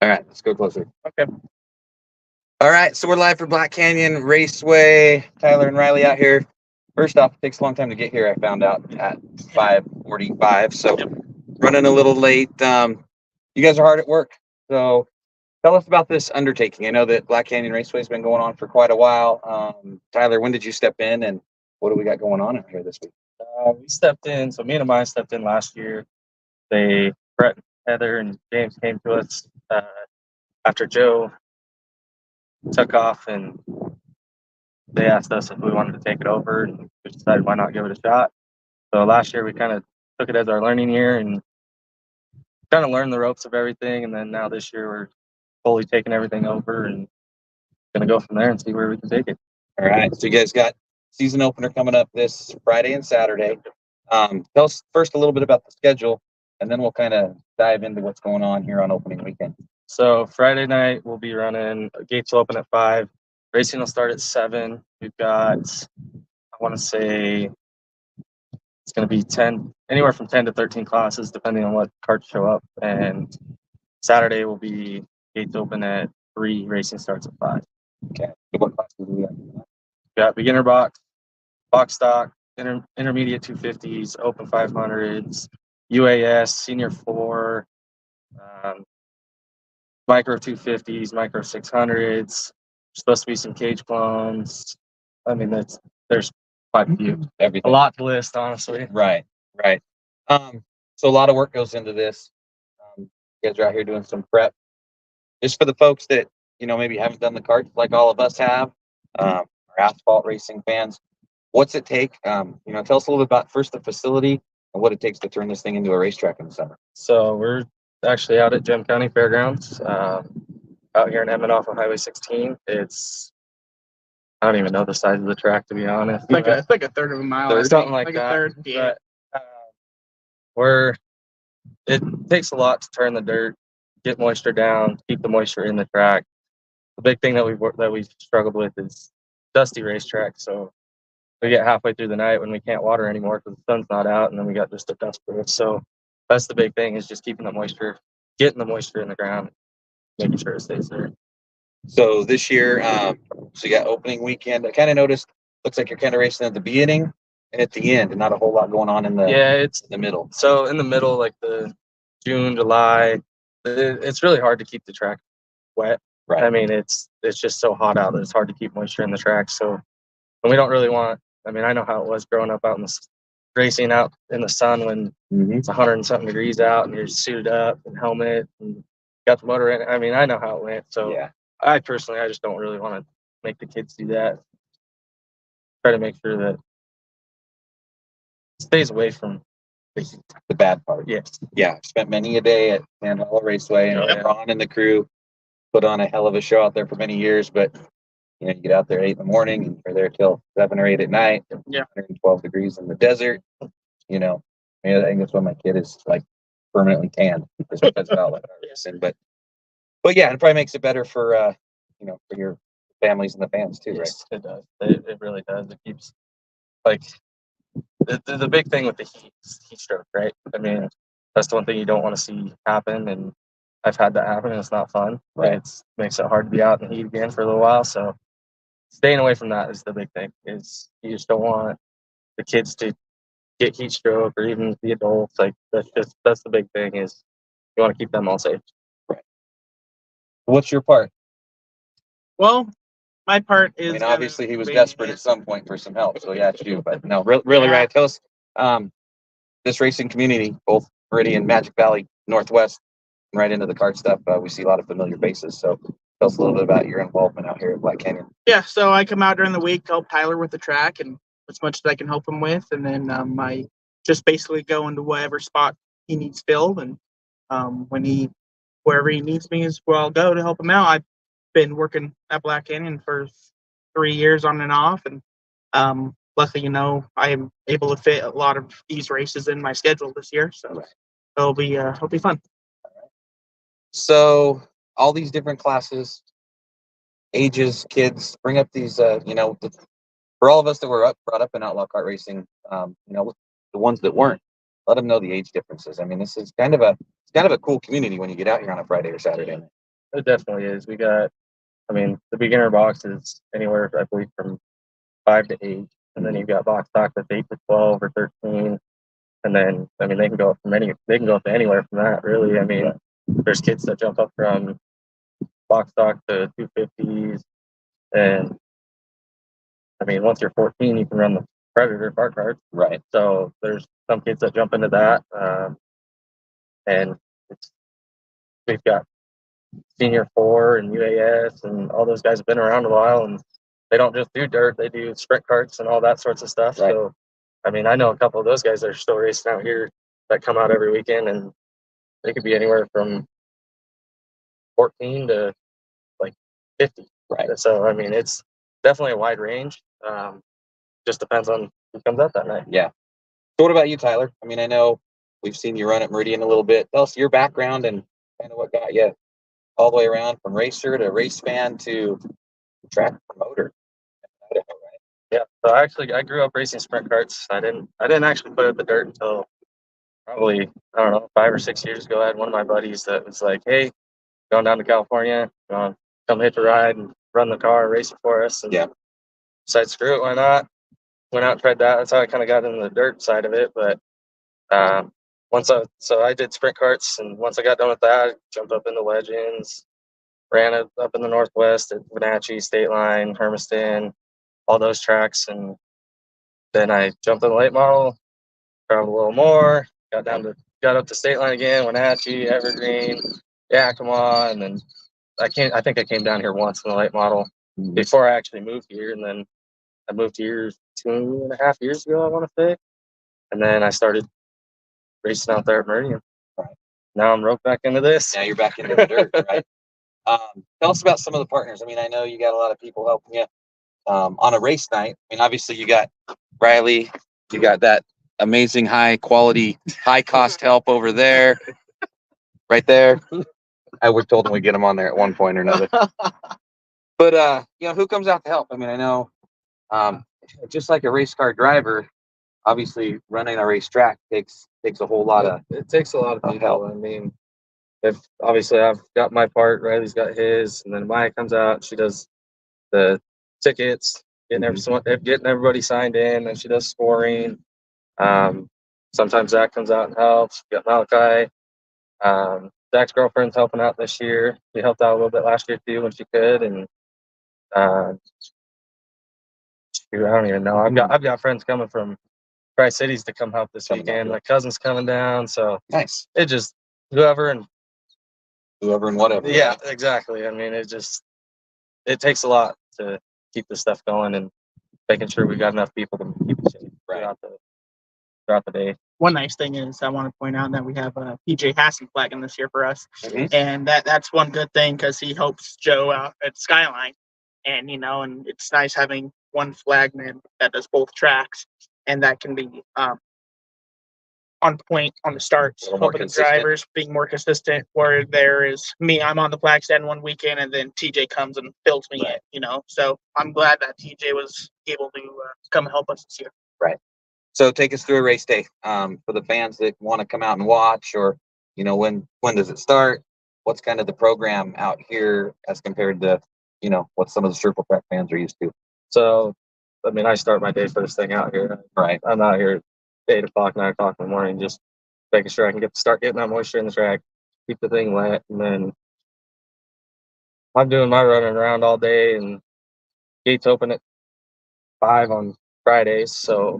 All right, let's go closer. Okay. All right, so we're live for Black Canyon Raceway. Tyler and Riley out here. First off, it takes a long time to get here. I found out at 5:45, so running a little late. You guys are hard at work, so tell us about this undertaking. I know that Black Canyon Raceway has been going on for quite a while. Tyler, when did you step in, and what do we got going on out here this week? We stepped in. So me and Amaya stepped in last year. Brett, Heather, and James came to us after Joe took off, and they asked us if we wanted to take it over, and we decided why not give it a shot. So last year we kind of took it as our learning year and kind of learned the ropes of everything. And then now this year we're fully taking everything over and going to go from there and see where we can take it. All right, so you guys got season opener coming up this Friday and Saturday. Tell us first a little bit about the schedule, and then we'll kind of dive into what's going on here on opening weekend. So Friday night we'll be running. Gates will open at 5. Racing will start at 7. We've got, I want to say, it's going to be 10, anywhere from 10 to 13 classes, depending on what carts show up. And Saturday will be gates open at 3. Racing starts at 5. Okay. So what classes do we have? We've got beginner box stock, intermediate 250s, open 500s, UAS, senior 4, micro 250s, micro 600s. Supposed to be some cage clones. I mean, there's quite a few. Everything. A lot to list, honestly. Right. So a lot of work goes into this. You guys are out here doing some prep. Just for the folks that, maybe haven't done the karts like all of us have, are asphalt racing fans. What's it take? Tell us a little bit about first the facility and what it takes to turn this thing into a racetrack in the summer. So we're actually out at Gem County Fairgrounds, out here in Emmett off of Highway 16. I don't even know the size of the track, to be honest. It's like a third of a mile. Something like that. A third, yeah. But, it takes a lot to turn the dirt, get moisture down, keep the moisture in the track. The big thing that we've struggled with is dusty racetrack. So we get halfway through the night when we can't water anymore because the sun's not out, and then we got just a dust burst. So that's the big thing, is just keeping the moisture, getting the moisture in the ground, making sure it stays there. So this year, so you got opening weekend. I kind of noticed, looks like you're kind of racing at the beginning and at the end, and not a whole lot going on in the it's in the middle. So in the middle, like the June, July, it's really hard to keep the track wet. Right. I mean, it's just so hot out that it's hard to keep moisture in the track. So, and we don't really want. I mean, I know how it was growing up out in the racing out in the sun when it's 100 and something degrees out, and you're suited up and helmet and got the motor in. I mean, I know how it went. So yeah. I just don't really want to make the kids do that. Try to make sure that it stays away from the bad part. Yes. Yeah. Spent many a day at Sand Hollow Raceway, and Ron and the crew put on a hell of a show out there for many years. But you get out there at 8 in the morning and you're there till 7 or 8 at night. 112 degrees in the desert. I think that's why my kid is like permanently tanned because of outlet racing. But yeah, it probably makes it better for for your families and the fans too, right? Yes, it does. It really does. It keeps like the big thing with the heat stroke, right? I mean, that's the one thing you don't want to see happen, and I've had that happen, and it's not fun. Right. It makes it hard to be out in the heat again for a little while. So staying away from that is the big thing. Is you just don't want the kids to get heat stroke, or even the adults. Like that's the big thing, is you want to keep them all safe. Right. What's your part? Well, my part is. I mean, obviously he was desperate at some point for some help, so he asked you. But no, really, right? Tell us, this racing community, both Meridian, Magic Valley, Northwest, and right into the kart stuff. We see a lot of familiar faces. So tell us a little bit about your involvement out here at Black Canyon. Yeah, so I come out during the week to help Tyler with the track and as much as I can help him with, and then I just basically go into whatever spot he needs filled, and wherever he needs me is where I'll go to help him out. I've been working at Black Canyon for 3 years on and off, and luckily, I am able to fit a lot of these races in my schedule this year, so it'll be fun. So all these different classes, ages, kids, bring up these, for all of us that were brought up in outlaw kart racing, the ones that weren't, let them know the age differences. I mean, this is kind of a cool community when you get out here on a Friday or Saturday. it definitely is. We got, I mean, the beginner box is anywhere, I believe, from 5 to 8, and then you've got box stock that's 8 to 12 or 13, and then I mean they can go up to anywhere from that, really. I mean, there's kids that jump up from box stock to 250s, and I mean once you're 14, you can run the Predator park card. Right. So there's some kids that jump into that, and we've got Senior 4 and UAS, and all those guys have been around a while, and they don't just do dirt; they do sprint carts and all that sorts of stuff. Right. So, I mean, I know a couple of those guys that are still racing out here that come out every weekend, and they could be anywhere from 14 to like 50. Right. So, I mean, it's definitely a wide range. Just depends on who comes out that night. Yeah. So what about you, Tyler? I mean, I know we've seen you run at Meridian a little bit. Tell us your background and kind of what got you all the way around from racer to race fan to track promoter. Yeah. So I grew up racing sprint carts. I didn't actually put it in the dirt until probably, I don't know, 5 or 6 years ago. I had one of my buddies that was like, "Hey, going down to California, come hitch a ride and run the car, race it for us." And yeah, decided, screw it, why not? Went out and tried that. That's how I kind of got into the dirt side of it. But so I did sprint carts, and once I got done with that, I jumped up into Legends, ran it up in the Northwest at Wenatchee, State Line, Hermiston, all those tracks, and then I jumped in the late model, traveled a little more, got up to State Line again, Wenatchee, Evergreen, Yakima, and then I think I came down here once in the late model before I actually moved here, and then I moved here 2.5 years ago, I want to say, and then I started racing out there at Meridian. Right. Now I'm roped back into this. Now you're back into the dirt, right? Tell us about some of the partners. I mean, I know you got a lot of people helping you on a race night. I mean, obviously you got Riley, you got that amazing high quality, high cost help over there, right there. I was told him we'd get him on there at one point or another. But who comes out to help? I mean, I know just like a race car driver, obviously running a racetrack takes a whole lot of it takes a lot of people. help. I mean, if obviously I've got my part, Riley's got his, and then Maya comes out, she does the tickets, getting everybody signed in, and she does scoring. Sometimes Zach comes out and helps. We got Malachi. Zach's girlfriend's helping out this year. She helped out a little bit last year too when she could, and I don't even know. I've got friends coming from Tri-Cities to come help this weekend. My cousin's coming down, so nice. It just whoever and whatever. Yeah, exactly. I mean, it takes a lot to keep this stuff going and making sure we got enough people to keep it safe throughout the day. One nice thing is I want to point out that we have PJ Hassan flagging this year for us, and that's one good thing because he helps Joe out at Skyline, and and it's nice having one flagman that does both tracks, and that can be on point on the starts, helping the drivers being more consistent. Where there is me, I'm on the flag stand one weekend, and then TJ comes and fills me in. So I'm glad that TJ was able to come help us this year. Right. So take us through a race day for the fans that want to come out and watch, or when does it start? What's kind of the program out here as compared to what some of the circle track fans are used to? So, I mean, I start my day first thing out here. Right. I'm out here at 8 o'clock, 9 o'clock in the morning, just making sure I can start getting that moisture in the track, keep the thing wet, and then I'm doing my running around all day, and gates open at 5 on Fridays, so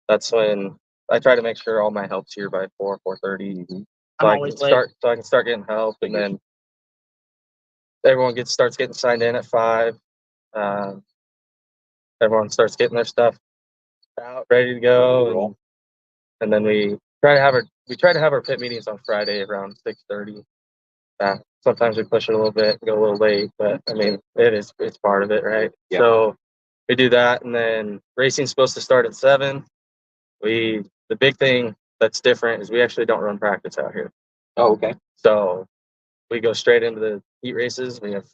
that's when I try to make sure all my help's here by 4:30. So I can start getting help, and then everyone starts getting signed in at 5. Everyone starts getting their stuff out, ready to go, and then we try to have our pit meetings on Friday around 6:30. Sometimes we push it a little bit, go a little late, but I mean it's part of it, right? Yeah. So we do that, and then racing's supposed to start at 7. The big thing that's different is we actually don't run practice out here. Oh, okay. So we go straight into the heat races. We have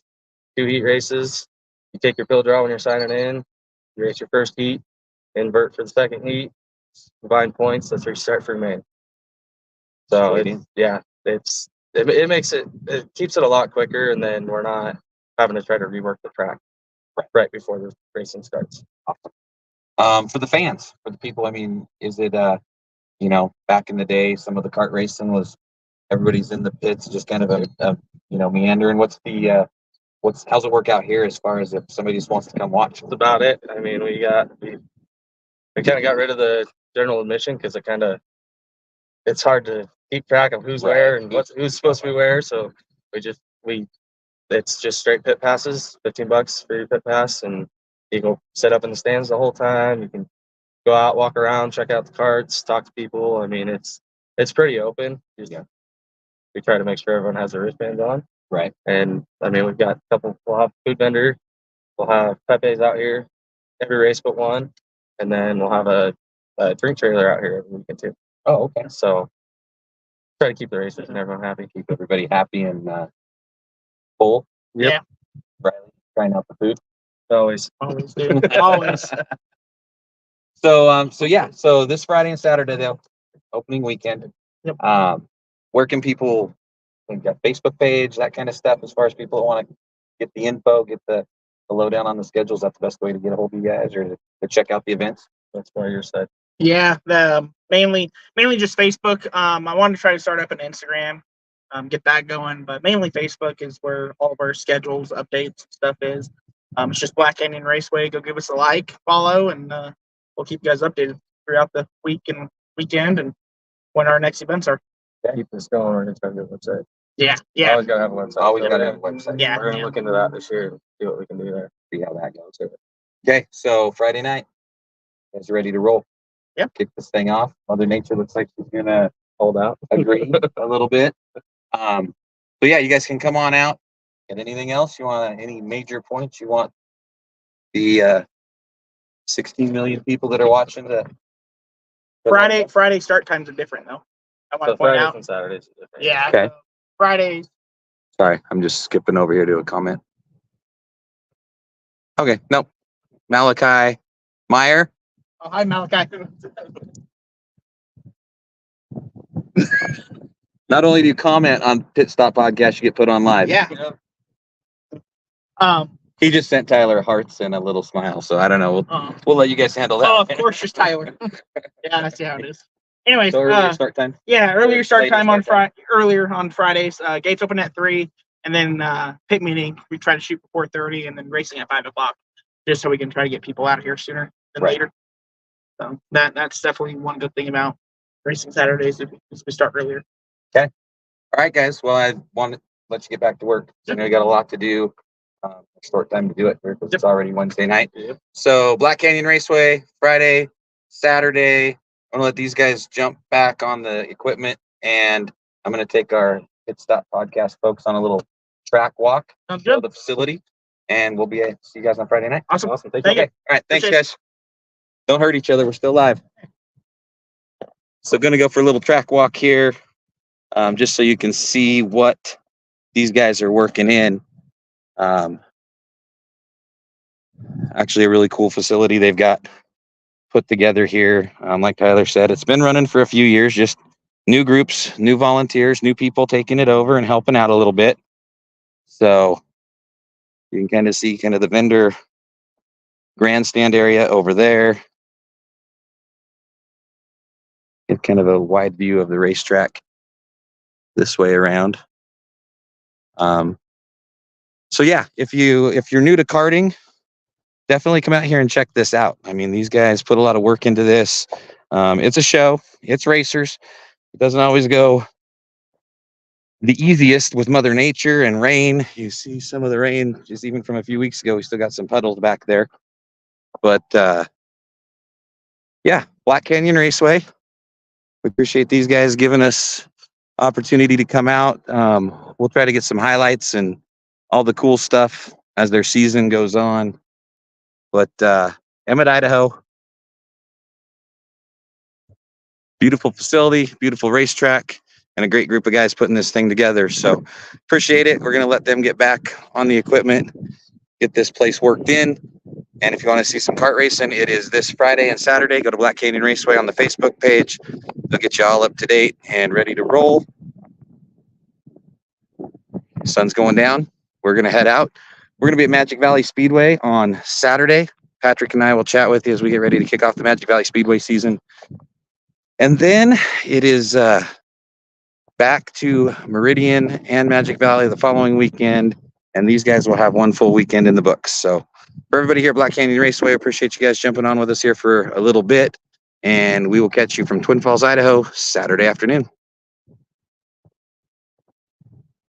2 heat races. You take your pill draw when you're signing in. You race your first heat, invert for the second heat, combine points. That's where you start for main. So it's it makes it keeps it a lot quicker, and then we're not having to try to rework the track right before the racing starts. For the fans, for the people, I mean, is it back in the day, some of the kart racing was everybody's in the pits, just kind of a meandering. How's it work out here as far as if somebody just wants to come watch? That's about it. I mean, we kind of got rid of the general admission because it's hard to keep track of who's where and who's supposed to be where. So it's just straight pit passes, $15 for your pit pass, and you go sit up in the stands the whole time. You can go out, walk around, check out the carts, talk to people. I mean, it's pretty open. We try to make sure everyone has their wristbands on. Right. And I mean, we'll have food vendor. We'll have Pepe's out here every race but one. And then we'll have a drink trailer out here every weekend too. Oh, okay. So try to keep the racers and everyone happy. Keep everybody happy and full. Yep. Yeah. Riley, trying out the food. Always. Do. Always. So this Friday and Saturday, though, opening weekend. Yep. Where can people? We've got Facebook page, that kind of stuff. As far as people that want to get the info, get the lowdown on the schedules, that's the best way to get a hold of you guys, or to check out the events. That's why you're said. Yeah, mainly just Facebook. I wanted to try to start up an Instagram, get that going, but mainly Facebook is where all of our schedules, updates, and stuff is. It's just Black Canyon Raceway. Go give us a like, follow, and we'll keep you guys updated throughout the week and weekend and when our next events are. Keep this going. We're going to try to do a website. Yeah. Always got to have a website. Always got to have a website. Yeah. We're going to look into that this year and see what we can do there. See how that goes. Okay, so Friday night, you guys are ready to roll. Yep. Kick this thing off. Mother Nature looks like she's gonna hold out. Agree a little bit. But yeah, you guys can come on out. And anything else you want? Any major points you want the 16 million people that are watching to? Friday start times are different though. I want to point Fridays out. and Saturdays are different. Yeah. Okay. So Fridays. Sorry, I'm just skipping over here to a comment. Okay, nope. Malachi Meyer. Oh, hi, Malachi. Not only do you comment on Pit Stop Podcast, you get put on live. Yeah. He just sent Tyler hearts and a little smile, so I don't know. We'll let you guys handle that. Oh, of course, just Tyler. Yeah, I see how it is. Anyways, So earlier start time. Yeah, earlier start Later time start time. earlier on Fridays. Gates open at 3, and then pit meeting we try to shoot for 4:30, and then racing at 5:00, just so we can try to get people out of here sooner than later. So that's definitely one good thing about racing Saturdays is we start earlier. Okay. All right, guys. Well, I want to let you get back to work. I know you got a lot to do. Short time to do it because it's already Wednesday night. Yep. So Black Canyon Raceway, Friday, Saturday. I'm going to let these guys jump back on the equipment, and I'm going to take our Pit Stop Podcast folks on a little track walk Sounds to good. the facility, and we'll see you guys on Friday night. Awesome. Thank you. Okay. All right. Thanks, Appreciate guys. Don't hurt each other. We're still live. So going to go for a little track walk here, just so you can see what these guys are working in. Actually, a really cool facility they've got put together here. Like Tyler said, it's been running for a few years, just new groups, new volunteers, new people taking it over and helping out a little bit. So you can kind of see kind of the vendor grandstand area over there. Get kind of a wide view of the racetrack this way around. So yeah, if you're new to karting, definitely come out here and check this out. I mean, these guys put a lot of work into this. It's a show. It's racers. It doesn't always go the easiest with Mother Nature and rain. You see some of the rain just even from a few weeks ago. We still got some puddles back there. But yeah, Black Canyon Raceway. We appreciate these guys giving us opportunity to come out. We'll try to get some highlights and all the cool stuff as their season goes on. But Emmett, Idaho, beautiful facility, beautiful racetrack, and a great group of guys putting this thing together. So appreciate it. We're going to let them get back on the equipment, get this place worked in. And if you want to see some kart racing, it is this Friday and Saturday. Go to Black Canyon Raceway on the Facebook page. They'll get you all up to date and ready to roll. Sun's going down. We're going to head out. We're going to be at Magic Valley Speedway on Saturday. Patrick and I will chat with you as we get ready to kick off the Magic Valley Speedway season. And then it is back to Meridian and Magic Valley the following weekend. And these guys will have one full weekend in the books. So for everybody here at Black Canyon Raceway, I appreciate you guys jumping on with us here for a little bit. And we will catch you from Twin Falls, Idaho, Saturday afternoon.